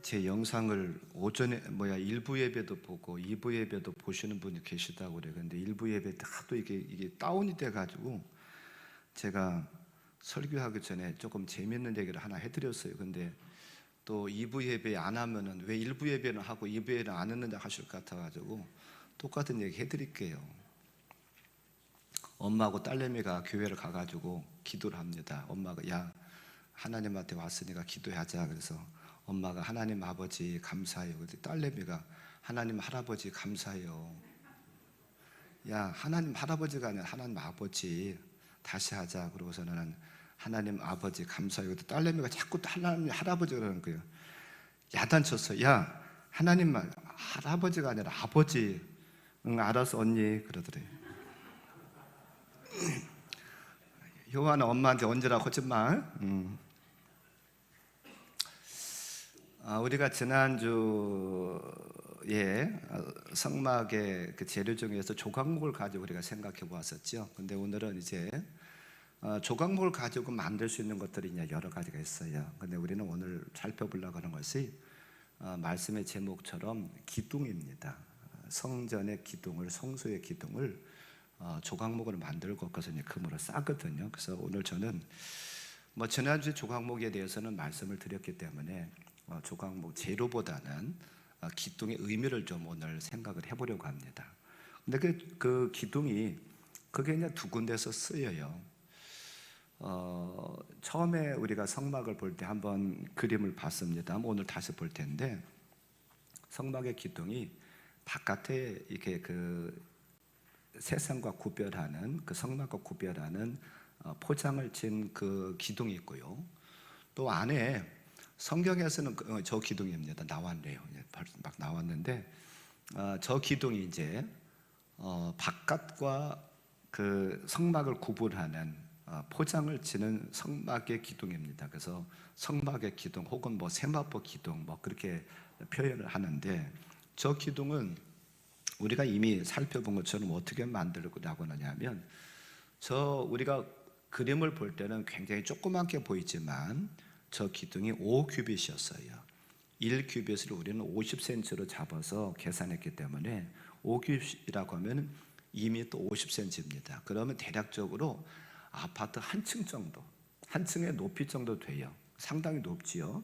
제 영상을 오전에 일부 예배도 보고 2부 예배도 보시는 분이 계시다고 그래요. 근데 일부 예배 때 하도 이게 다운이 돼 가지고 제가 설교하기 전에 조금 재밌는 얘기를 하나 해드렸어요. 근데 또 2부 예배 안 하면은 왜 1부 예배는 하고 2부 예배는 안 했는데 하실 것 같아가지고 똑같은 얘기 해드릴게요. 엄마하고 딸내미가 교회를 가가지고 기도를 합니다. 엄마가 야 하나님한테 왔으니까 기도하자. 그래서 엄마가 하나님 아버지 감사해요. 그때 딸내미가 하나님 할아버지 감사해요. 야 하나님 할아버지가 아니라 하나님 아버지 다시 하자. 그러고서는 하나님 아버지 감사해요. 그때 딸내미가 자꾸 하나님 할아버지 그러는 거예요. 야단쳤어. 야 하나님 할아버지가 아니라 아버지. 응 알았어 언니 그러더래. 효아는 엄마한테 얹으라 거짓말. 우리가 지난주에 성막의 그 재료 중에서 조각목을 가지고 우리가 생각해 보았었죠. 근데 오늘은 이제 조각목을 가지고 만들 수 있는 것들이 이제 여러 가지가 있어요. 근데 우리는 오늘 살펴보려고 하는 것이 말씀의 제목처럼 기둥입니다. 성전의 기둥을, 성소의 기둥을 조각목으로 만들고 그것을 이제 금으로 싸거든요. 그래서 오늘 저는 지난주 조각목에 대해서는 말씀을 드렸기 때문에 조각목 재료보다는 기둥의 의미를 좀 오늘 생각을 해보려고 합니다. 근데 그 기둥이 그게 그냥 두 군데서 쓰여요. 처음에 우리가 성막을 볼 때 한번 그림을 봤습니다. 오늘 다시 볼 텐데 성막의 기둥이 바깥에 이렇게 그 세상과 구별하는 그 성막과 구별하는 포장을 친 그 기둥이 있고요. 또 안에 성경에서는 저 기둥입니다. 나왔네요. 막 나왔는데 저 기둥이 이제 바깥과 그 성막을 구분하는 포장을 치는 성막의 기둥입니다. 그래서 성막의 기둥 혹은 세마포 기둥 그렇게 표현을 하는데 저 기둥은 우리가 이미 살펴본 것처럼 어떻게 만들고 하냐면 우리가 그림을 볼 때는 굉장히 조그맣게 보이지만 저 기둥이 5규빗이었어요. 1규빗을 우리는 50cm로 잡아서 계산했기 때문에 5규빗이라고 하면 2m 50cm입니다. 그러면 대략적으로 아파트 한 층 정도, 한 층의 높이 정도 돼요. 상당히 높지요.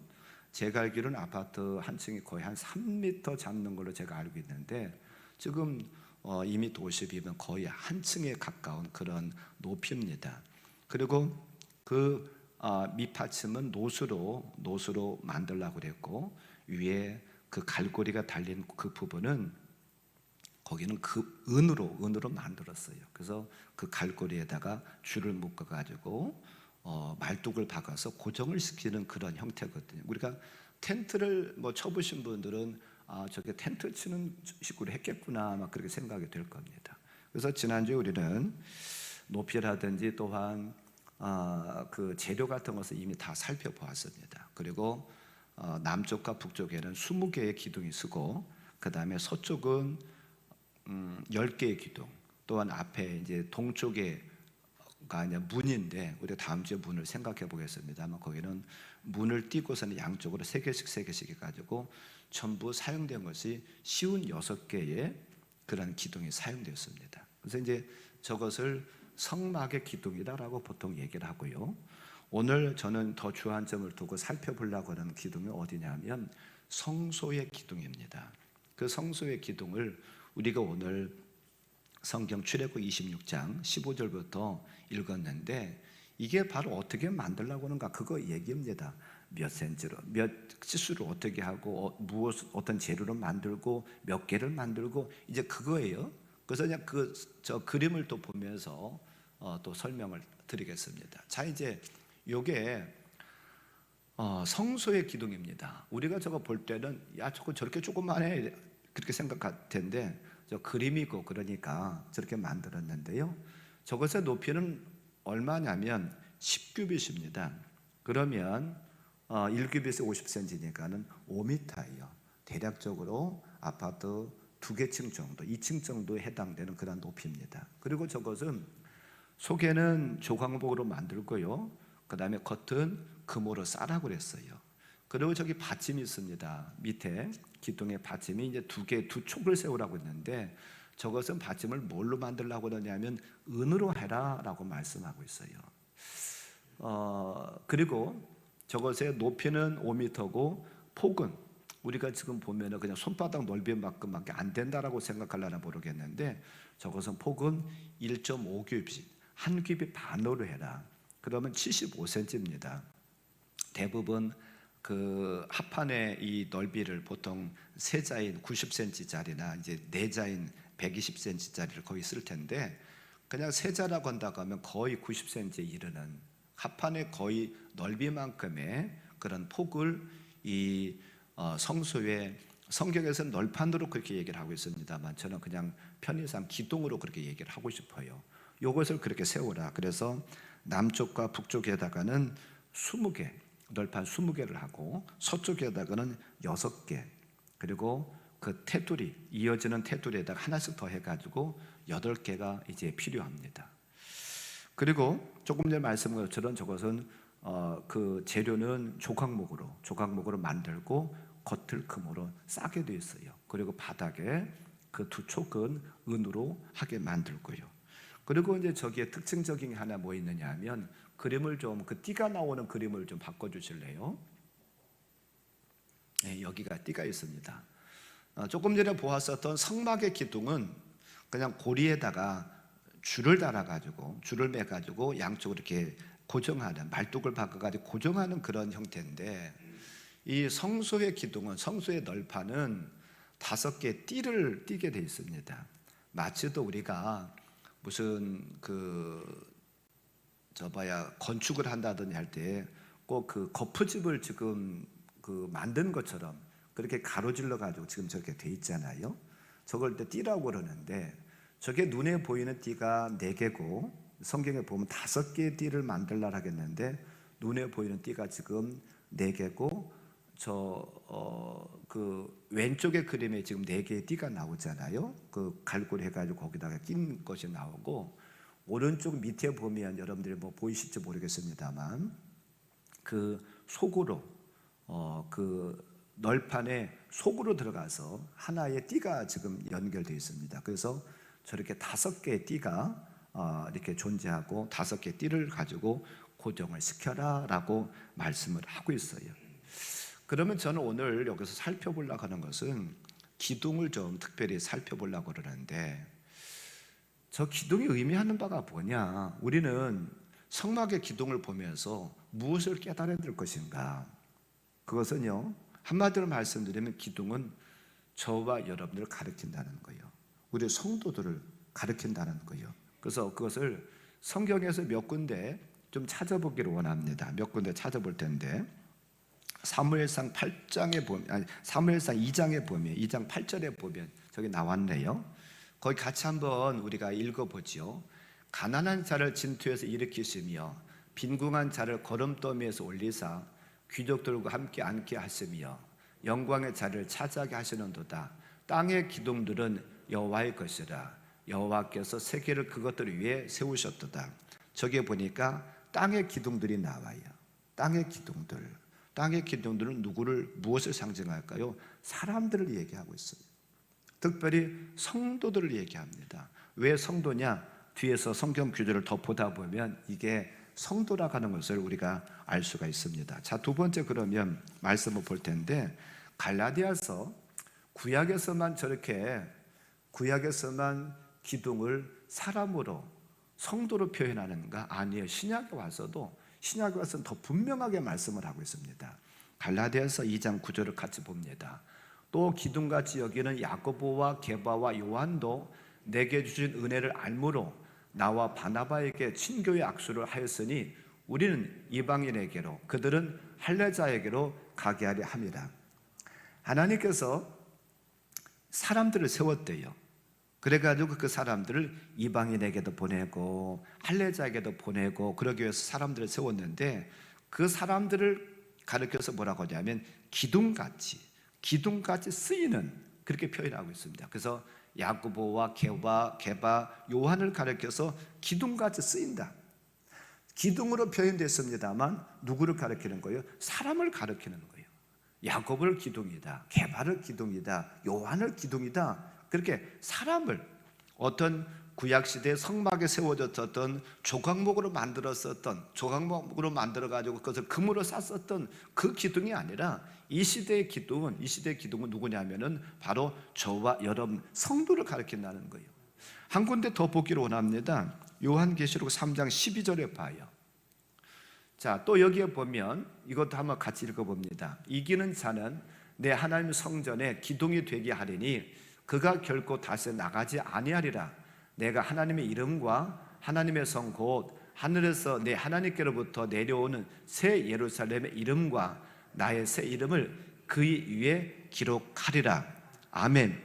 제가 알기로는 아파트 한 층이 거의 한 3m 잡는 걸로 제가 알고 있는데 지금 2m 50이면 거의 한 층에 가까운 그런 높이입니다. 그리고 그 밑받침은 노수로 만들려고 그랬고 위에 그 갈고리가 달린 그 부분은 거기는 그 은으로 만들었어요. 그래서 그 갈고리에다가 줄을 묶어 가지고 말뚝을 박아서 고정을 시키는 그런 형태거든요. 우리가 텐트를 쳐보신 분들은 저게 텐트 치는 식으로 했겠구나 그렇게 생각이 될 겁니다. 그래서 지난주에 우리는 높이라든지 또한 그 재료 같은 것을 이미 다 살펴보았습니다. 그리고 남쪽과 북쪽에는 20개의 기둥이 서고 그 다음에 서쪽은 10개의 기둥, 또한 앞에 이제 동쪽에가 아니라 문인데 우리가 다음 주에 문을 생각해 보겠습니다만 거기는 문을 띄고서는 양쪽으로 3개씩 해가지고 전부 사용된 것이 쉬운 6개의 그런 기둥이 사용되었습니다. 그래서 이제 저것을 성막의 기둥이다라고 보통 얘기를 하고요. 오늘 저는 더 주안점을 두고 살펴보려고 하는 기둥이 어디냐면 성소의 기둥입니다. 그 성소의 기둥을 우리가 오늘 성경 출애굽 26장 15절부터 읽었는데 이게 바로 어떻게 만들려고 하는가 그거 얘기입니다. 몇 센치로 몇 치수를 어떻게 하고 어떤 재료로 만들고 몇 개를 만들고 이제 그거예요. 그래서 그냥 저 그림을 또 보면서 또 설명을 드리겠습니다. 자 이제 요게 성소의 기둥입니다. 우리가 저거 볼 때는 저거 저렇게 조그만해 그렇게 생각할 텐데 저 그림이고 그러니까 저렇게 만들었는데요. 저것의 높이는 얼마냐면 10규빗입니다. 그러면 1규빗이 50cm니까는 5m예요. 대략적으로 아파트 2개 층 정도, 2층 정도에 해당되는 그런 높이입니다. 그리고 저것은 속에는 조각목으로 만들고요. 그 다음에 겉은 금으로 싸라고 그랬어요. 그리고 저기 받침이 있습니다. 밑에 기둥에 받침이 이제 두 촉을 세우라고 했는데, 저것은 받침을 뭘로 만들라고 그러냐면 은으로 해라라고 말씀하고 있어요. 그리고 저것의 높이는 5m고 폭은 우리가 지금 보면은 그냥 손바닥 넓이만큼밖에 안 된다라고 생각하려나 모르겠는데, 저것은 폭은 1.5규빗, 한 규빗 반으로 해라. 그러면 75cm입니다. 대부분 그 합판의 이 넓이를 보통 세자인 90cm짜리나 이제 네자인 120cm짜리를 거의 쓸 텐데, 그냥 세자라고 한다고 하면 거의 90cm에 이르는 합판의 거의 넓이만큼의 그런 폭을 이 성소의, 성경에서는 널판으로 그렇게 얘기를 하고 있습니다만 저는 그냥 편의상 기둥으로 그렇게 얘기를 하고 싶어요. 이것을 그렇게 세우라. 그래서 남쪽과 북쪽에다가는 20개, 널판 20개를 하고 서쪽에다가는 6개, 그리고 그 테두리, 이어지는 테두리에다가 하나씩 더 해가지고 8개가 이제 필요합니다. 그리고 조금 전에 말씀한 것처럼 저것은 그 재료는 조각목으로 만들고 겉을 금으로 싸게 되어 있어요. 그리고 바닥에 그 두 촉은 은으로 하게 만들고요. 그리고 이제 저기에 특징적인 게 하나 뭐 있느냐 하면, 그림을 좀, 그 띠가 나오는 그림을 좀 바꿔주실래요? 네, 여기가 띠가 있습니다. 조금 전에 보았었던 성막의 기둥은 그냥 고리에다가 줄을 달아가지고, 줄을 매가지고 양쪽으로 이렇게 고정하는, 말뚝을 박아가지고 고정하는 그런 형태인데, 이 성소의 기둥은, 성소의 널판은 5개 띠를 띠게 되어 있습니다. 마치 또 우리가 무슨 건축을 한다든지 할 때 꼭 그 거푸집을 지금 그 만든 것처럼 그렇게 가로질러 가지고 지금 저렇게 돼 있잖아요. 저걸 때 띠라고 그러는데, 저게 눈에 보이는 띠가 4개고 성경에 보면 5개의 띠를 만들라 하겠는데, 눈에 보이는 띠가 지금 4개고 그 왼쪽의 그림에 지금 4개의 띠가 나오잖아요. 그 갈고리 해가지고 거기다가 낀 것이 나오고, 오른쪽 밑에 보면 여러분들이 뭐 보이실지 모르겠습니다만 그 속으로 그 널판에 속으로 들어가서 하나의 띠가 지금 연결되어 있습니다. 그래서 저렇게 5개의 띠가 이렇게 존재하고 5개의 띠를 가지고 고정을 시켜라라고 말씀을 하고 있어요. 그러면 저는 오늘 여기서 살펴보려고 하는 것은 기둥을 좀 특별히 살펴보려고 그러는데, 저 기둥이 의미하는 바가 뭐냐? 우리는 성막의 기둥을 보면서 무엇을 깨달아야 될 것인가? 그것은요, 한마디로 말씀드리면 기둥은 저와 여러분들을 가르친다는 거예요. 우리 성도들을 가르친다는 거예요. 그래서 그것을 성경에서 몇 군데 좀 찾아보기를 원합니다. 몇 군데 찾아볼 텐데, 사무엘상 8장에 보면, 사무엘상 2장에 보면, 2장 8절에 보면 저기 나왔네요. 거기 같이 한번 우리가 읽어보죠. 가난한 자를 진토에서 일으키시며 빈궁한 자를 거름더미에서 올리사 귀족들과 함께 앉게 하시며 영광의 자리를 차지하게 하시는도다. 땅의 기둥들은 여호와의 것이라. 여호와께서 세계를 그것들 위에 세우셨도다. 저기에 보니까 땅의 기둥들이 나와요. 땅의 기둥들은 무엇을 상징할까요? 사람들을 얘기하고 있어요. 특별히 성도들을 얘기합니다. 왜 성도냐? 뒤에서 성경 규제를 더 보다 보면 이게 성도라고 하는 것을 우리가 알 수가 있습니다. 자, 두 번째 그러면 말씀을 볼 텐데, 갈라디아서 구약에서만 기둥을 사람으로, 성도로 표현하는가? 아니에요. 신약에 와서는 더 분명하게 말씀을 하고 있습니다. 갈라디아서 2장 9절을 같이 봅니다. 또 기둥같이 여기는 야고보와 게바와 요한도 내게 주신 은혜를 알므로 나와 바나바에게 친교의 악수를 하였으니 우리는 이방인에게로 그들은 할례자에게로 가게 하려 함이라. 하나님께서 사람들을 세웠대요. 그래가지고 그 사람들을 이방인에게도 보내고 할례자에게도 보내고 그러기 위해서 사람들을 세웠는데, 그 사람들을 가르쳐서 뭐라고 하냐면 기둥같이 쓰이는, 그렇게 표현하고 있습니다. 그래서 야고보와 게바, 요한을 가르쳐서 기둥같이 쓰인다. 기둥으로 표현됐습니다만 누구를 가르치는 거예요? 사람을 가르치는 거예요. 야곱을 기둥이다, 게바를 기둥이다, 요한을 기둥이다, 그렇게 사람을 어떤 구약시대에 성막에 세워졌던 조각목으로 만들어가지고 그것을 금으로 쌌었던 그 기둥이 아니라 이 시대의 기둥은 누구냐면은 바로 저와 여러분 성도를 가리킨다는 거예요. 한 군데 더 보기를 원합니다. 요한계시록 3장 12절에 봐요. 자, 또 여기에 보면 이것도 한번 같이 읽어봅니다. 이기는 자는 내 하나님 성전에 기둥이 되게 하리니 그가 결코 다시 나가지 아니하리라. 내가 하나님의 이름과 하나님의 성 곧 하늘에서 내 하나님께로부터 내려오는 새 예루살렘의 이름과 나의 새 이름을 그의 위에 기록하리라. 아멘.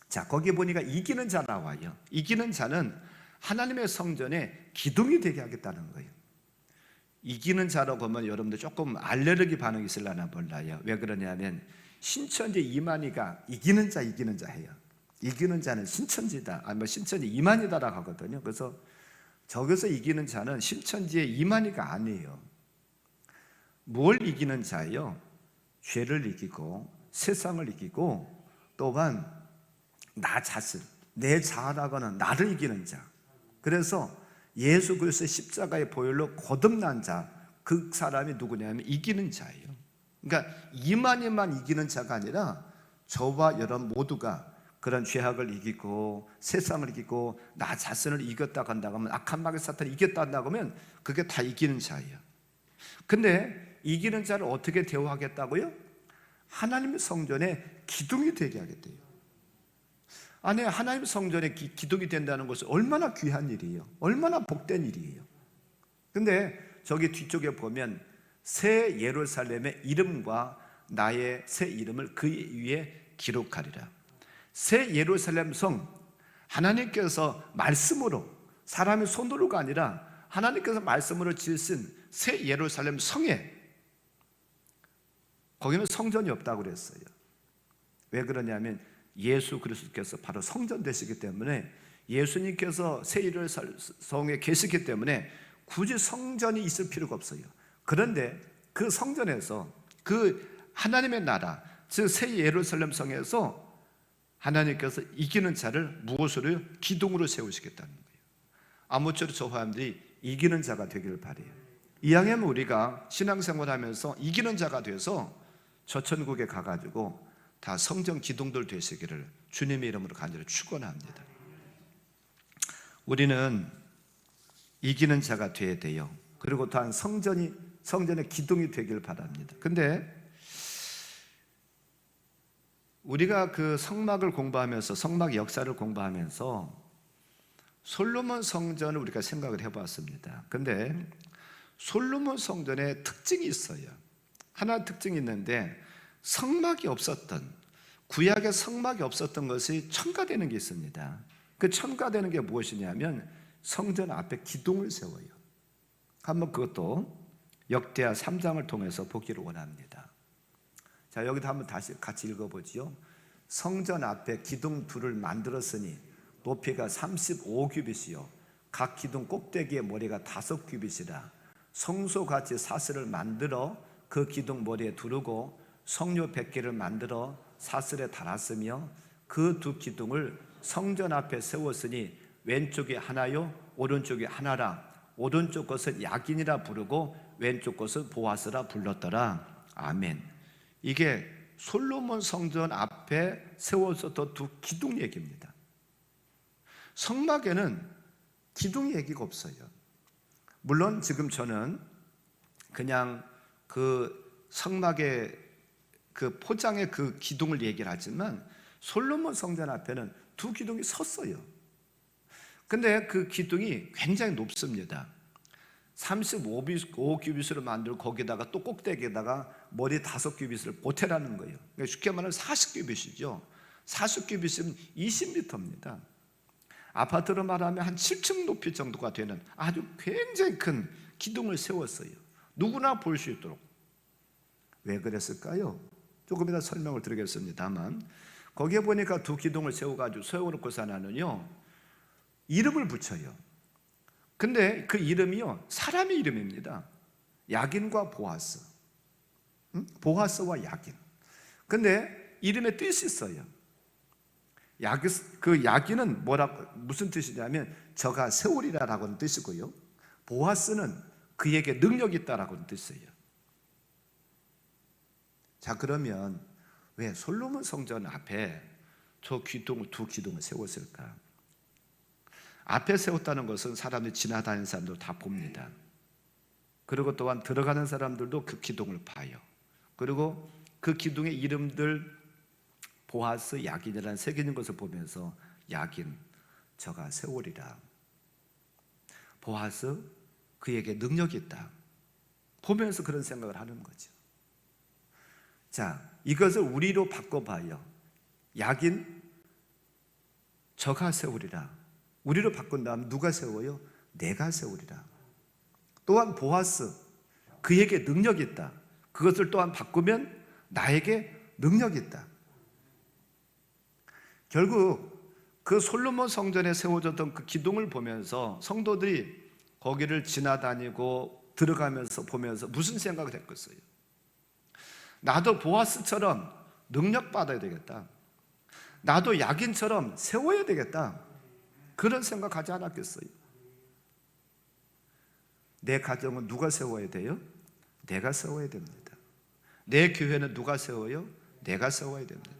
자, 거기 보니까 이기는 자 나와요. 이기는 자는 하나님의 성전에 기둥이 되게 하겠다는 거예요. 이기는 자라고 하면 여러분들 조금 알레르기 반응이 있으려나 몰라요. 왜 그러냐면 신천지 이만희가 이기는 자 해요. 이기는 자는 신천지다, 아니면 신천지 이만희다라고 하거든요. 그래서 저기서 이기는 자는 신천지의 이만희가 아니에요. 뭘 이기는 자예요? 죄를 이기고 세상을 이기고 또한 나 자신, 내 자아라고는 나를 이기는 자. 그래서 예수 그리스도의 십자가의 보혈로 거듭난 자, 그 사람이 누구냐면 이기는 자예요. 그러니까 이만희만 이기는 자가 아니라 저와 여러분 모두가 그런 죄악을 이기고 세상을 이기고 나 자신을 이겼다고 한다고 하면, 악한 마귀 사탄을 이겼다 한다고 하면 그게 다 이기는 자예요. 근데 이기는 자를 어떻게 대우하겠다고요? 하나님의 성전에 기둥이 되게 하겠대요. 아니, 하나님의 성전에 기둥이 된다는 것은 얼마나 귀한 일이에요. 얼마나 복된 일이에요. 근데 저기 뒤쪽에 보면 새 예루살렘의 이름과 나의 새 이름을 그 위에 기록하리라. 새 예루살렘 성, 하나님께서 말씀으로, 사람의 손으로가 아니라 하나님께서 말씀으로 지으신 새 예루살렘 성에, 거기는 성전이 없다고 그랬어요. 왜 그러냐면 예수 그리스도께서 바로 성전 되시기 때문에, 예수님께서 새 예루살렘 성에 계시기 때문에 굳이 성전이 있을 필요가 없어요. 그런데 그 성전에서, 그 하나님의 나라, 즉 새 예루살렘 성에서 하나님께서 이기는 자를 무엇으로? 기둥으로 세우시겠다는 거예요. 아무쪼록 저 사람들이 이기는 자가 되기를 바라요. 이왕이면 우리가 신앙생활하면서 이기는 자가 돼서 저 천국에 가가지고 다 성전 기둥들 되시기를 주님의 이름으로 간절히 축원합니다. 우리는 이기는 자가 되어야 돼요. 그리고 또한 성전의 기둥이 되길 바랍니다. 근데 우리가 그 성막을 공부하면서, 성막 역사를 공부하면서 솔로몬 성전을 우리가 생각을 해봤습니다. 근데 솔로몬 성전에 특징이 있어요. 하나 특징이 있는데, 성막이 없었던, 구약에 성막이 없었던 것이 첨가되는 게 있습니다. 그 첨가되는 게 무엇이냐면 성전 앞에 기둥을 세워요. 한번 그것도 역대하 3장을 통해서 보기를 원합니다. 자, 여기도 한번 다시 같이 읽어보지요. 성전 앞에 기둥 둘을 만들었으니 높이가 35규빗이요 각 기둥 꼭대기의 머리가 5규빗이라. 성소같이 사슬을 만들어 그 기둥 머리에 두르고 성료 100개를 만들어 사슬에 달았으며 그 두 기둥을 성전 앞에 세웠으니 왼쪽이 하나요 오른쪽이 하나라. 오른쪽 것은 야긴이라 부르고 왼쪽 것은 보아스라 불렀더라. 아멘. 이게 솔로몬 성전 앞에 세워졌던 두 기둥 얘기입니다. 성막에는 기둥 얘기가 없어요. 물론 지금 저는 그냥 그 성막의 그 포장의 그 기둥을 얘기를 하지만 솔로몬 성전 앞에는 두 기둥이 섰어요. 근데 그 기둥이 굉장히 높습니다. 35규빗으로 만들고 거기다가 또 꼭대기에다가 머리 5규빗을 보태라는 거예요. 그러니까 쉽게 말하면 40규빗이죠. 40규빗이면 20m입니다. 아파트로 말하면 한 7층 높이 정도가 되는 아주 굉장히 큰 기둥을 세웠어요. 누구나 볼 수 있도록. 왜 그랬을까요? 조금 이따 설명을 드리겠습니다만, 거기에 보니까 두 기둥을 세워놓고서 나는요 이름을 붙여요. 근데 그 이름이요 사람의 이름입니다. 야긴과 보아스. 보아스와 야긴. 근데 이름에 뜻이 있어요. 그 야긴은 무슨 뜻이냐면 저가 세우리라라고는 뜻이고요. 보아스는 그에게 능력이 있다라고는 뜻이에요. 자, 그러면 왜 솔로몬 성전 앞에 두 기둥을 세웠을까? 앞에 세웠다는 것은 사람들이 지나다니는 사람들 다 봅니다. 그리고 또한 들어가는 사람들도 그 기둥을 봐요. 그리고 그 기둥의 이름들 보아스, 야긴이라는 새기는 것을 보면서 야긴, 저가 세우리라. 보아스, 그에게 능력이 있다. 보면서 그런 생각을 하는 거죠. 자, 이것을 우리로 바꿔봐요. 야긴, 저가 세우리라. 우리로 바꾼다면 누가 세워요? 내가 세우리라. 또한 보아스, 그에게 능력이 있다. 그것을 또한 바꾸면 나에게 능력이 있다. 결국 그 솔로몬 성전에 세워졌던 그 기둥을 보면서 성도들이 거기를 지나다니고 들어가면서 보면서 무슨 생각을 했겠어요? 나도 보아스처럼 능력 받아야 되겠다. 나도 야긴처럼 세워야 되겠다. 그런 생각하지 않았겠어요? 내 가정은 누가 세워야 돼요? 내가 세워야 됩니다. 내 교회는 누가 세워요? 내가 세워야 됩니다.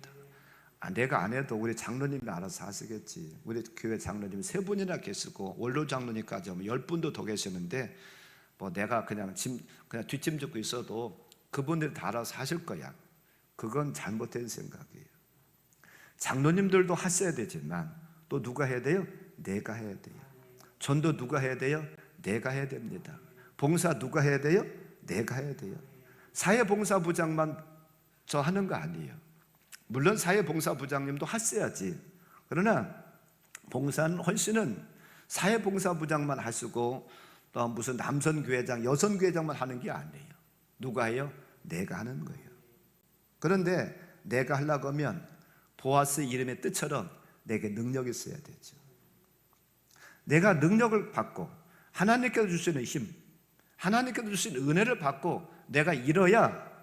내가 안 해도 우리 장로님이 알아서 하시겠지. 우리 교회 장로님 3분이나 계시고 원로 장로님까지 하면 10분도 더 계시는데 뭐 내가 그냥 뒷짐 짓고 있어도 그분들이 다 알아서 하실 거야. 그건 잘못된 생각이에요. 장로님들도 하셔야 되지만 또 누가 해야 돼요? 내가 해야 돼요. 전도 누가 해야 돼요? 내가 해야 됩니다. 봉사 누가 해야 돼요? 내가 해야 돼요. 사회봉사부장만 저 하는 거 아니에요. 물론 사회봉사부장님도 하셔야지. 그러나 봉사는 헌신은 사회봉사부장만 하시고 또 무슨 남선교회장, 여선교회장만 하는 게 아니에요. 누가 해요? 내가 하는 거예요. 그런데 내가 하려고 하면 보아스 이름의 뜻처럼 내게 능력이 있어야 되죠. 내가 능력을 받고 하나님께서 주시는 힘, 하나님께서 주시는 은혜를 받고 내가 이뤄야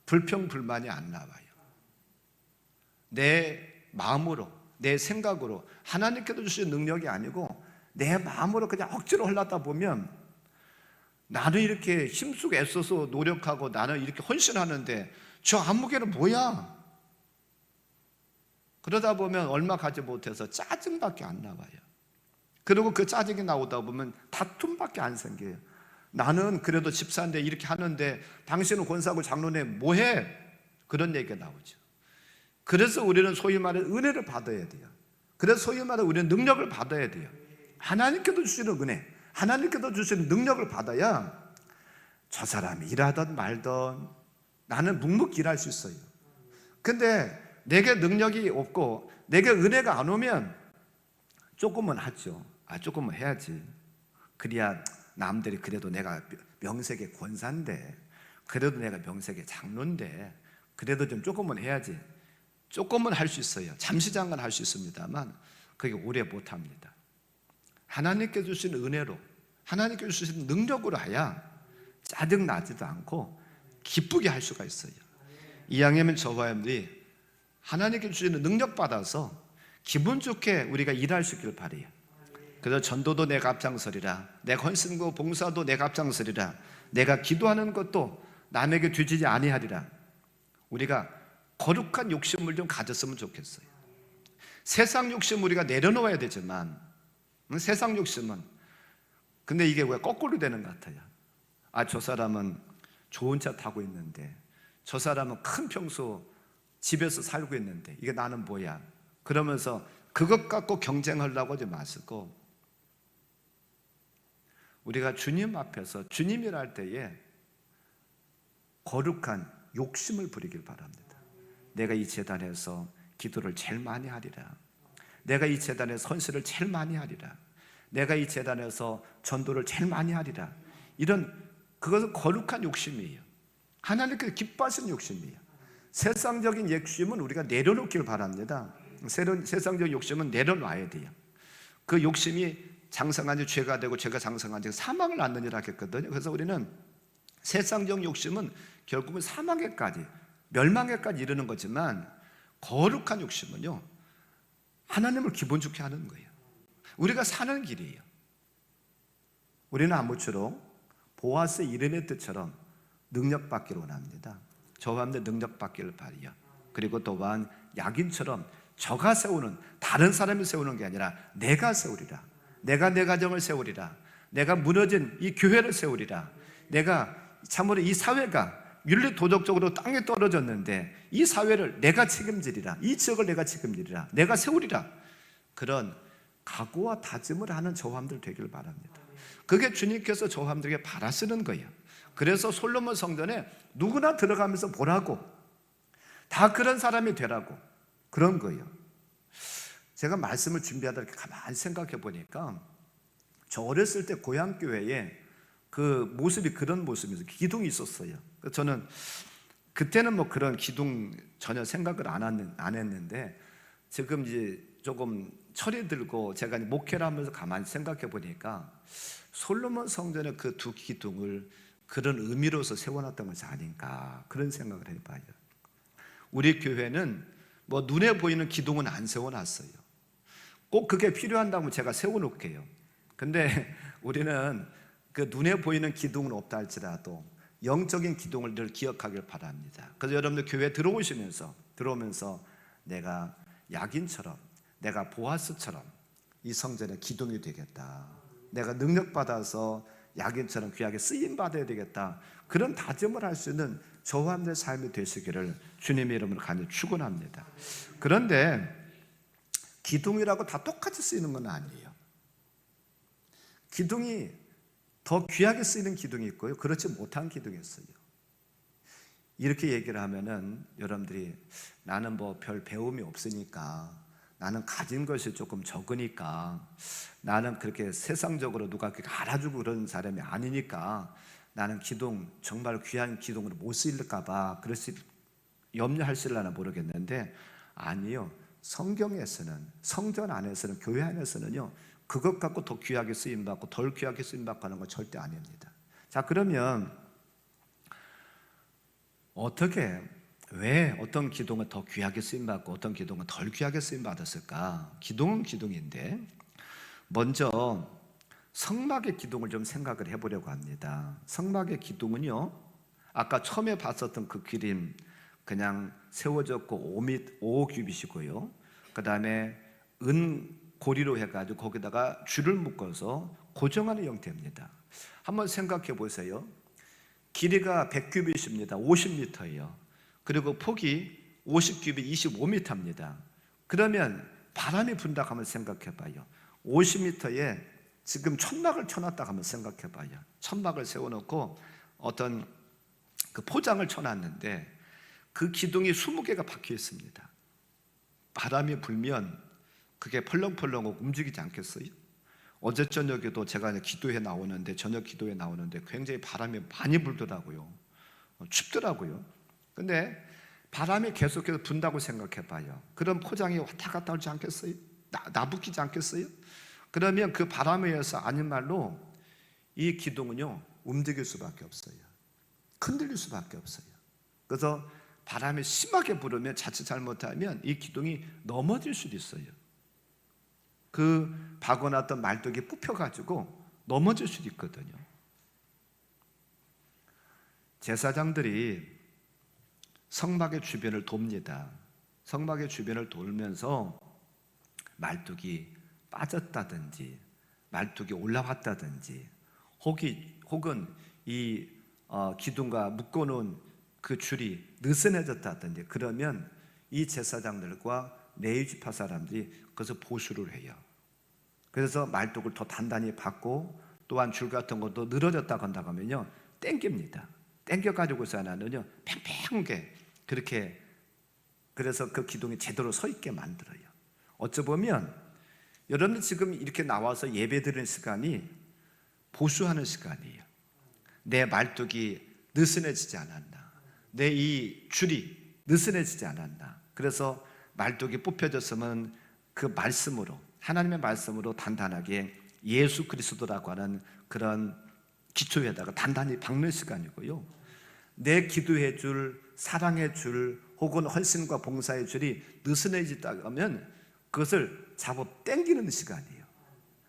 불평불만이 안 나와요. 내 마음으로, 내 생각으로 하나님께서 주신 능력이 아니고 내 마음으로 그냥 억지로 흘러다 보면 나는 이렇게 힘쓰고 애써서 노력하고 나는 이렇게 헌신하는데 저 안무개는 뭐야? 그러다 보면 얼마 가지 못해서 짜증밖에 안 나와요. 그리고 그 짜증이 나오다 보면 다툼밖에 안 생겨요. 나는 그래도 집사인데 이렇게 하는데 당신은 권사고 장로님 뭐해? 그런 얘기가 나오죠. 그래서 우리는 소위 말하는 은혜를 받아야 돼요. 그래서 소위 말하는 우리는 능력을 받아야 돼요. 하나님께도 주시는 은혜, 하나님께도 주시는 능력을 받아야 저 사람이 일하던 말던 나는 묵묵히 일할 수 있어요. 근데 내게 능력이 없고 내게 은혜가 안 오면 조금은 하죠. 조금은 해야지. 그래야 남들이 그래도 내가 명색의 권사인데, 그래도 내가 명색의 장로인데 그래도 좀 조금은 해야지. 조금은 할 수 있어요. 잠시 잠깐 할 수 있습니다만 그게 오래 못합니다. 하나님께 주신 은혜로, 하나님께 주신 능력으로 해야 짜증나지도 않고 기쁘게 할 수가 있어요. 이왕이면 저와 여러분들이 하나님께 주시는 능력 받아서 기분 좋게 우리가 일할 수 있기를 바라요. 그래서 전도도 내가 앞장서리라, 내가 헌신고 봉사도 내가 앞장서리라, 내가 기도하는 것도 남에게 뒤지지 아니하리라. 우리가 거룩한 욕심을 좀 가졌으면 좋겠어요. 세상 욕심 우리가 내려놓아야 되지만 세상 욕심은 근데 이게 왜 거꾸로 되는 것 같아요. 저 사람은 좋은 차 타고 있는데 저 사람은 큰 평소 집에서 살고 있는데 이게 나는 뭐야? 그러면서 그것 갖고 경쟁하려고 하지 마시고 우리가 주님 앞에서 주님이라 할 때에 거룩한 욕심을 부리길 바랍니다. 내가 이 제단에서 기도를 제일 많이 하리라. 내가 이 제단에서 헌신을 제일 많이 하리라. 내가 이 제단에서 전도를 제일 많이 하리라. 그것은 거룩한 욕심이에요. 하나님께서 기뻐하시는 욕심이에요. 세상적인 욕심은 우리가 내려놓길 바랍니다. 세상적인 욕심은 내려놔야 돼요. 그 욕심이 장성한 지 죄가 되고 죄가 장성한 지 사망을 낳느니라 했거든요. 그래서 우리는 세상적 욕심은 결국은 사망에까지, 멸망에까지 이르는 거지만, 거룩한 욕심은요, 하나님을 기본좋게 하는 거예요. 우리가 사는 길이에요. 우리는 아무쪼록 보아스의 이름의 뜻처럼 능력받기를 원합니다. 저와 함께 능력받기를 바라요. 그리고 또한 야긴처럼 저가 세우는, 다른 사람이 세우는 게 아니라 내가 세우리라. 내가 내 가정을 세우리라. 내가 무너진 이 교회를 세우리라. 내가 참으로 이 사회가 윤리 도덕적으로 땅에 떨어졌는데 이 사회를 내가 책임지리라. 이 지역을 내가 책임지리라. 내가 세우리라. 그런 각오와 다짐을 하는 저함들 되기를 바랍니다. 그게 주님께서 저함들에게 바라시는 거예요. 그래서 솔로몬 성전에 누구나 들어가면서 보라고, 다 그런 사람이 되라고, 그런 거예요. 제가 말씀을 준비하다 이렇게 가만히 생각해 보니까 저 어렸을 때 고향교회에 그 모습이 그런 모습이었어요. 기둥이 있었어요. 저는 그때는 뭐 그런 기둥 전혀 생각을 안 했는데, 지금 이제 조금 철이 들고 제가 목회를 하면서 가만히 생각해 보니까 솔로몬 성전의 그 두 기둥을 그런 의미로서 세워놨던 것이 아닌가, 그런 생각을 해봐요. 우리 교회는 뭐 눈에 보이는 기둥은 안 세워놨어요. 꼭 그게 필요한다면 제가 세워놓을게요. 근데 우리는 그 눈에 보이는 기둥은 없다 할지라도 영적인 기둥을 늘 기억하길 바랍니다. 그래서 여러분들 교회 들어오면서 내가 야긴처럼, 내가 보아스처럼 이 성전의 기둥이 되겠다. 내가 능력받아서 야긴처럼 귀하게 쓰임받아야 되겠다. 그런 다짐을 할 수 있는 저와 함께 삶이 되시기를 주님의 이름으로 간절히 축원합니다. 그런데 기둥이라고 다 똑같이 쓰이는 건 아니에요. 기둥이 더 귀하게 쓰이는 기둥이 있고요, 그렇지 못한 기둥이 있어요. 이렇게 얘기를 하면은 여러분들이 나는 뭐 별 배움이 없으니까, 나는 가진 것이 조금 적으니까, 나는 그렇게 세상적으로 누가 그렇게 알아주고 그런 사람이 아니니까 나는 기둥, 정말 귀한 기둥으로 못 쓰일까 봐 염려하실려나 모르겠는데, 아니요. 성경에서는, 성전 안에서는, 교회 안에서는요, 그것 갖고 더 귀하게 쓰임받고 덜 귀하게 쓰임받고 하는 건 절대 아닙니다. 자, 그러면 왜 어떤 기둥은 더 귀하게 쓰임받고 어떤 기둥은 덜 귀하게 쓰임받았을까? 기둥은 기둥인데, 먼저 성막의 기둥을 좀 생각을 해보려고 합니다. 성막의 기둥은요, 아까 처음에 봤었던 그 그림, 그냥 세워졌고 5규빗이고요, 그 다음에 은고리로 해가지고 거기다가 줄을 묶어서 고정하는 형태입니다. 한번 생각해 보세요. 길이가 100규빗입니다. 50m예요. 그리고 폭이 50규빗 25m입니다. 그러면 바람이 분다고 한번 생각해 봐요. 50m에 지금 천막을 쳐놨다고 한번 생각해 봐요. 천막을 세워놓고 어떤 그 포장을 쳐놨는데 그 기둥이 20개가 박혀 있습니다. 바람이 불면 그게 펄렁펄렁 움직이지 않겠어요? 어제 저녁에도 제가 저녁 기도에 나오는데 굉장히 바람이 많이 불더라고요. 춥더라고요. 근데 바람이 계속해서 분다고 생각해 봐요. 그럼 포장이 왔다 갔다 하지 않겠어요? 나부끼지 않겠어요? 그러면 그 바람에 의해서, 아닌 말로 이 기둥은요, 움직일 수밖에 없어요. 흔들릴 수밖에 없어요. 그래서 바람이 심하게 불으면, 자칫 잘못하면 이 기둥이 넘어질 수도 있어요. 그 박아놨던 말뚝이 뽑혀가지고 넘어질 수도 있거든요. 제사장들이 성막의 주변을 돕니다. 성막의 주변을 돌면서 말뚝이 빠졌다든지 말뚝이 올라왔다든지 혹은 이 기둥과 묶어놓은 그 줄이 느슨해졌다든지, 그러면 이 제사장들과 레위지파 사람들이 그것을 보수를 해요. 그래서 말뚝을 더 단단히 받고, 또한 줄 같은 것도 늘어졌다고 한다고 하면요, 땡깁니다. 땡겨가지고서 하나는요, 팽팽하게 그렇게, 그래서 그 기둥이 제대로 서 있게 만들어요. 어찌 보면 여러분들 지금 이렇게 나와서 예배 드리는 시간이 보수하는 시간이에요. 내 말뚝이 느슨해지지 않았나, 내 이 줄이 느슨해지지 않았나. 그래서 말뚝이 뽑혀졌으면 그 말씀으로, 하나님의 말씀으로 단단하게 예수 그리스도라고 하는 그런 기초에다가 단단히 박는 시간이고요. 내 기도해 줄, 사랑해 줄, 혹은 헌신과 봉사의 줄이 느슨해지다 하면 그것을 잡아 당기는 시간이에요.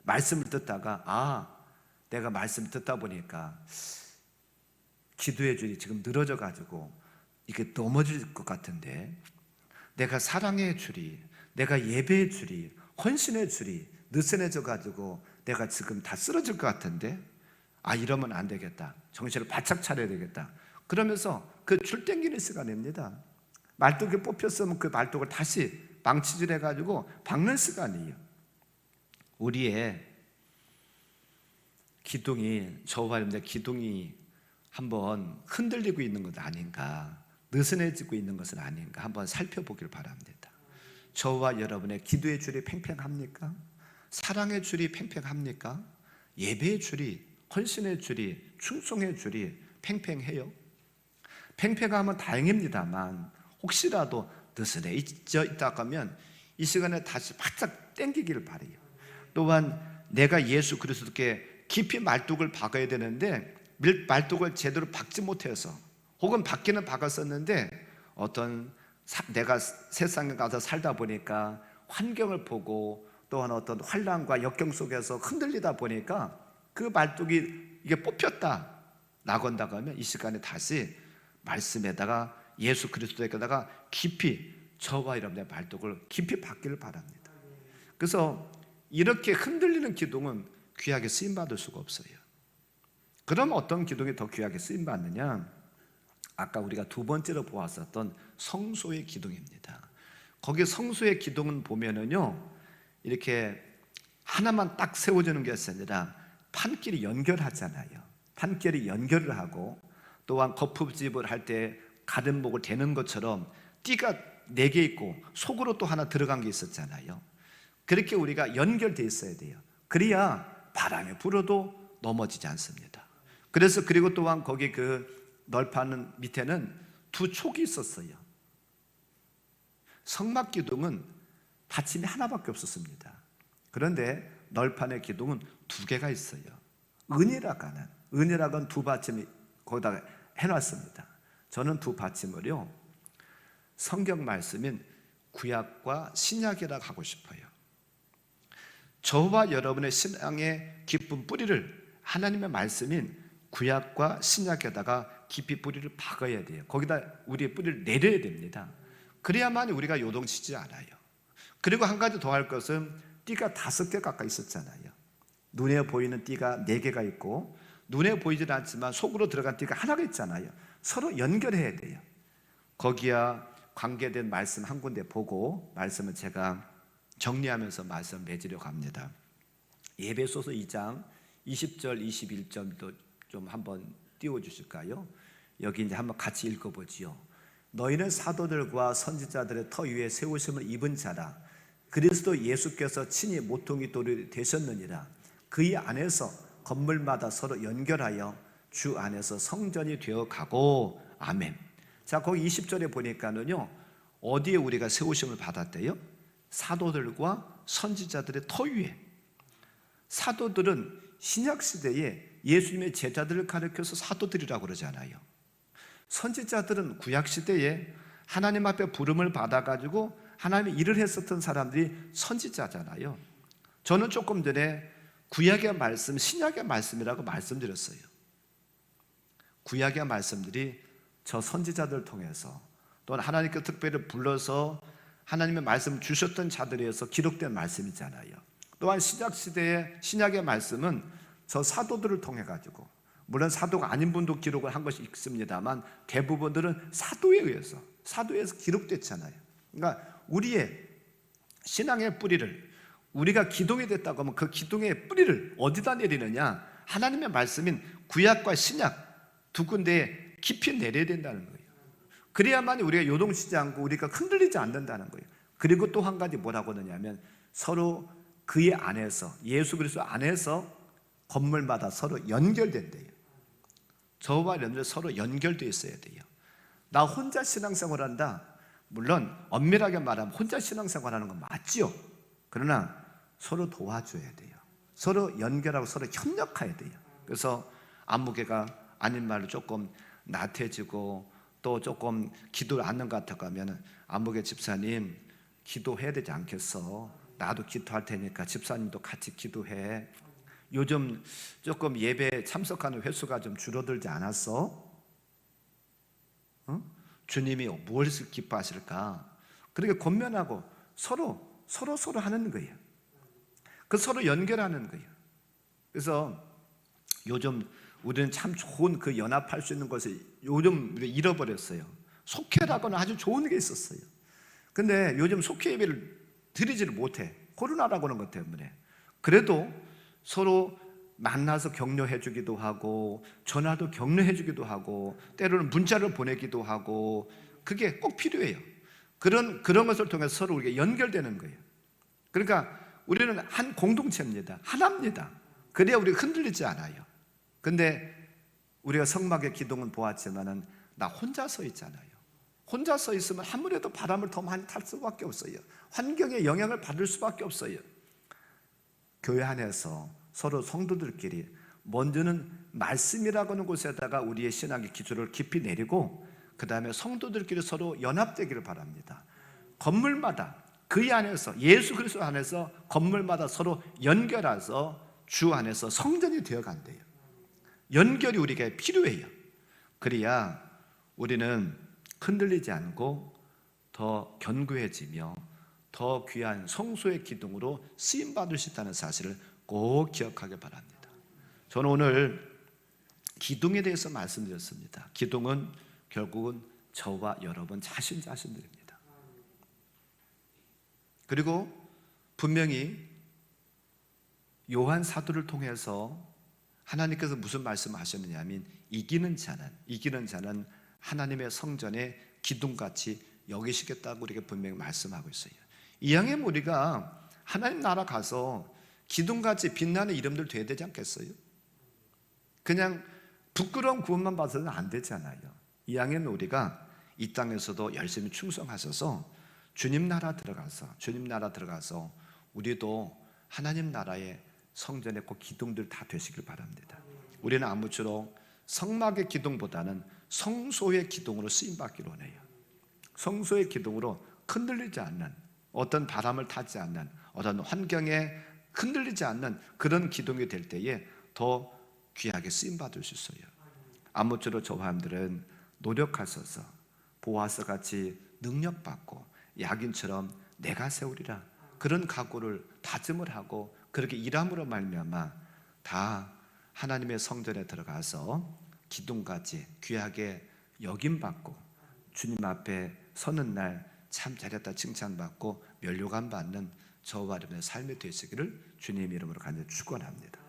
말씀을 듣다가 내가 말씀을 듣다 보니까 기도의 줄이 지금 늘어져 가지고 이게 넘어질 것 같은데, 내가 사랑의 줄이, 내가 예배의 줄이, 헌신의 줄이 느슨해져 가지고 내가 지금 다 쓰러질 것 같은데, 이러면 안 되겠다, 정신을 바짝 차려야 되겠다. 그러면서 그 줄 당기는 시간입니다. 말뚝이 뽑혔으면 그 말뚝을 다시 망치질 해가지고 박는 시간이에요. 우리의 기둥이, 저와 여러분의 기둥이 한번 흔들리고 있는 것 아닌가, 느슨해지고 있는 것은 아닌가 한번 살펴보길 바랍니다. 저와 여러분의 기도의 줄이 팽팽합니까? 사랑의 줄이 팽팽합니까? 예배의 줄이, 헌신의 줄이, 충성의 줄이 팽팽해요? 팽팽하면 다행입니다만 혹시라도 느슨해져 있다고 하면 이 시간에 다시 바짝 당기기를 바라요. 또한 내가 예수 그리스도께 깊이 말뚝을 박아야 되는데 말뚝을 제대로 박지 못해서, 혹은 박기는 박았었는데 내가 세상에 가서 살다 보니까 환경을 보고 또한 어떤 환난과 역경 속에서 흔들리다 보니까 그 말뚝이 이게 뽑혔다 라고 한다고 하면 이 시간에 다시 말씀에다가 예수 그리스도에다가 깊이 저와 여러분의 말뚝을 깊이 박기를 바랍니다. 그래서 이렇게 흔들리는 기둥은 귀하게 쓰임받을 수가 없어요. 그럼 어떤 기둥이 더 귀하게 쓰임받느냐? 아까 우리가 두 번째로 보았었던 성소의 기둥입니다. 거기 성소의 기둥은 보면은요, 이렇게 하나만 딱 세워지는 것이 아니라 판끼리 연결하잖아요. 판끼리 연결을 하고, 또한 거푸집을 할 때 가든목을 대는 것처럼 띠가 4개 있고 속으로 또 하나 들어간 게 있었잖아요. 그렇게 우리가 연결되어 있어야 돼요. 그래야 바람에 불어도 넘어지지 않습니다. 그래서 그리고 또한 거기 그 널판 밑에는 2 촉이 있었어요. 성막 기둥은 받침이 하나밖에 없었습니다. 그런데 널판의 기둥은 2개가 있어요. 은이라고는 2 받침이 거기다가 해놨습니다. 저는 2 받침을요, 성경 말씀인 구약과 신약이라고 하고 싶어요. 저와 여러분의 신앙의 깊은 뿌리를 하나님의 말씀인 구약과 신약에다가 깊이 뿌리를 박아야 돼요. 거기다 우리의 뿌리를 내려야 됩니다. 그래야만 우리가 요동치지 않아요. 그리고 한 가지 더 할 것은 띠가 5개 가까이 있었잖아요. 눈에 보이는 띠가 4개가 있고 눈에 보이질 않지만 속으로 들어간 띠가 하나가 있잖아요. 서로 연결해야 돼요. 거기야 관계된 말씀 한 군데 보고 말씀은 제가 정리하면서 말씀 맺으려고 합니다. 에베소서 2장 20절 21절도 좀 한번 띄워주실까요? 여기 이제 한번 같이 읽어보지요. 너희는 사도들과 선지자들의 터 위에 세우심을 입은 자라. 그리스도 예수께서 친히 모퉁이 돌이 되셨느니라. 그의 안에서 건물마다 서로 연결하여 주 안에서 성전이 되어 가고. 아멘. 자, 거기 20절에 보니까는요, 어디에 우리가 세우심을 받았대요? 사도들과 선지자들의 터 위에. 사도들은 신약시대에 예수님의 제자들을 가리켜서 사도들이라고 그러잖아요. 선지자들은 구약시대에 하나님 앞에 부름을 받아가지고 하나님의 일을 했었던 사람들이 선지자잖아요. 저는 조금 전에 구약의 말씀, 신약의 말씀이라고 말씀드렸어요. 구약의 말씀들이 저 선지자들을 통해서 또는 하나님께 특별히 불러서 하나님의 말씀을 주셨던 자들에 의해서 기록된 말씀이잖아요. 또한 신약시대의 신약의 말씀은 저 사도들을 통해 가지고, 물론 사도가 아닌 분도 기록을 한 것이 있습니다만 대부분들은 사도에 의해서 기록됐잖아요. 그러니까 우리의 신앙의 뿌리를, 우리가 기둥이 됐다고 하면 그 기둥의 뿌리를 어디다 내리느냐? 하나님의 말씀인 구약과 신약 2 군데에 깊이 내려야 된다는 거예요. 그래야만 우리가 요동치지 않고 우리가 흔들리지 않는다는 거예요. 그리고 또 한 가지 뭐라고 하느냐면 서로 그의 안에서, 예수 그리스도 안에서 건물마다 서로 연결된대요. 저와 여러분들 서로 연결되어 있어야 돼요. 나 혼자 신앙생활한다. 물론 엄밀하게 말하면 혼자 신앙생활하는 건 맞지요. 그러나 서로 도와줘야 돼요. 서로 연결하고 서로 협력해야 돼요. 그래서 안무개가 아닌 말로 조금 나태해지고 또 조금 기도를 않는 것 같아 가면 안무개 집사님 기도해야 되지 않겠어? 나도 기도할 테니까 집사님도 같이 기도해. 요즘 조금 예배 참석하는 횟수가 좀 줄어들지 않았어? 어? 주님이 무엇을 기뻐하실까? 그렇게 권면하고 서로 하는 거예요. 그 서로 연결하는 거예요. 그래서 요즘 우리는 참 좋은 그 연합할 수 있는 것을 요즘 우리가 잃어버렸어요. 속회라고는 아주 좋은 게 있었어요. 근데 요즘 속회 예배를 드리지를 못해. 코로나라고 하는 것 때문에. 그래도 서로 만나서 격려해 주기도 하고 전화도 격려해 주기도 하고 때로는 문자를 보내기도 하고 그게 꼭 필요해요. 그런 것을 통해서 서로 우리가 연결되는 거예요. 그러니까 우리는 한 공동체입니다. 하나입니다. 그래야 우리가 흔들리지 않아요. 근데 우리가 성막의 기둥은 보았지만은 나 혼자 서 있잖아요. 혼자 서 있으면 아무래도 바람을 더 많이 탈 수밖에 없어요. 환경에 영향을 받을 수밖에 없어요. 교회 안에서 서로 성도들끼리 먼저는 말씀이라고 하는 곳에다가 우리의 신앙의 기초를 깊이 내리고 그 다음에 성도들끼리 서로 연합되기를 바랍니다. 건물마다 그 안에서 예수 그리스도 안에서 건물마다 서로 연결해서 주 안에서 성전이 되어간대요. 연결이 우리에게 필요해요. 그래야 우리는 흔들리지 않고 더 견고해지며 더 귀한 성소의 기둥으로 쓰임받을 수 있다는 사실을 꼭 기억하기 바랍니다. 저는 오늘 기둥에 대해서 말씀드렸습니다. 기둥은 결국은 저와 여러분 자신들입니다. 그리고 분명히 요한 사도를 통해서 하나님께서 무슨 말씀을 하셨느냐 하면 이기는 자는 하나님의 성전의 기둥같이 여기시겠다고 우리에게 분명히 말씀하고 있어요. 이왕이면 우리가 하나님 나라 가서 기둥같이 빛나는 이름들 돼야 되지 않겠어요? 그냥 부끄러운 구원만 봐서는 안 되잖아요. 이왕이면 우리가 이 땅에서도 열심히 충성하셔서 주님 나라 들어가서 우리도 하나님 나라의 성전의 그 기둥들 다 되시길 바랍니다. 우리는 아무쪼록 성막의 기둥보다는 성소의 기둥으로 쓰임받기를 원해요. 성소의 기둥으로 흔들리지 않는, 어떤 바람을 타지 않는, 어떤 환경에 흔들리지 않는 그런 기둥이 될 때에 더 귀하게 쓰임받을 수 있어요. 아무쪼록 저와 여러분들은 노력하셔서 보아스 같이 능력받고 야긴처럼 내가 세우리라 그런 각오를 다짐을 하고 그렇게 일함으로 말미암아 다 하나님의 성전에 들어가서 기둥같이 귀하게 여김받고 주님 앞에 서는 날 참 잘했다 칭찬받고 면류관 받는 저와 여러분의 삶이 되시기를 주님 이름으로 간절히 축원합니다.